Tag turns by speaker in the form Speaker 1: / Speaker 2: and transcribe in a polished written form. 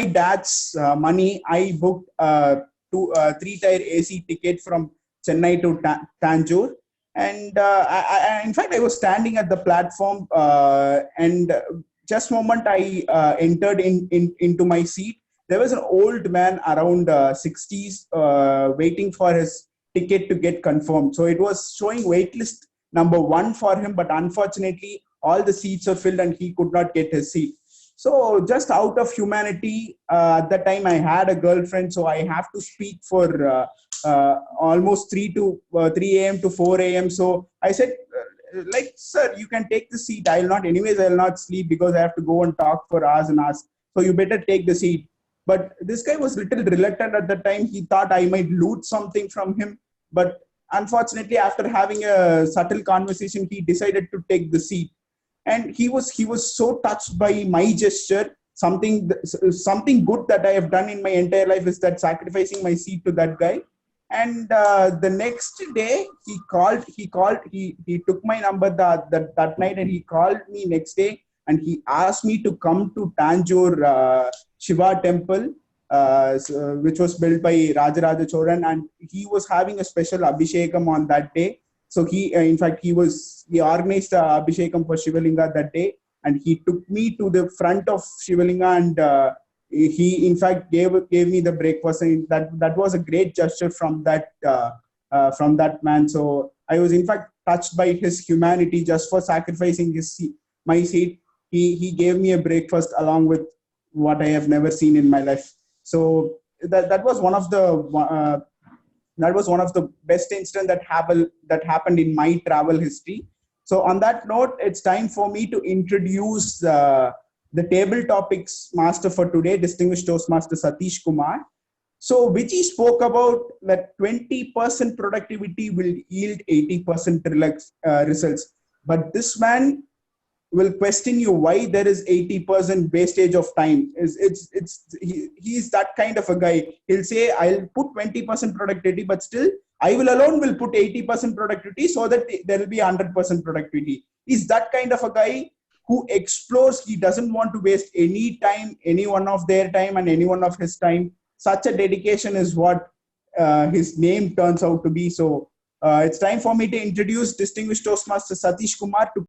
Speaker 1: dad's money, I booked three-tier AC ticket from Chennai to Tanjore. And in fact, I was standing at the platform, and just moment I entered into my seat, there was an old man around 60s waiting for his ticket to get confirmed. So it was showing waitlist number one for him, but unfortunately, all the seats are filled and he could not get his seat. So just out of humanity, at that time I had a girlfriend, so I have to speak for almost 3 a.m. to 4 a.m. So I said, like, sir, you can take the seat. I'll not sleep because I have to go and talk for hours and hours. So you better take the seat. But this guy was little reluctant at the time. He thought I might loot something from him. But unfortunately, after having a subtle conversation, he decided to take the seat. And he was so touched by my gesture. Something good that I have done in my entire life is that sacrificing my seat to that guy. And the next day he took my number that night, and he called me next day, and he asked me to come to Tanjore Shiva temple, which was built by Rajaraja Choran, and he was having a special abhishekam on that day. So in fact, he organized abhishekam for Shivalinga that day, and he took me to the front of Shivalinga, and he in fact gave me the breakfast, and that was a great gesture from that man. So I was in fact touched by his humanity just for sacrificing my seat. He gave me a breakfast along with what I have never seen in my life. So that was one of the best incident that happened in my travel history. So on that note, it's time for me to introduce the table topics master for today, distinguished Toastmaster Satish Kumar. So Vijay spoke about that 20% productivity will yield 80% results. But this man will question you why there is 80% wastage of time. He's that kind of a guy. He'll say, I'll put 20% productivity, but still I will put 80% productivity so that there will be 100% productivity. He's that kind of a guy who explores. He doesn't want to waste any time, any one of their time and any one of his time. Such a dedication is what his name turns out to be. So it's time for me to introduce distinguished Toastmaster Satish Kumar to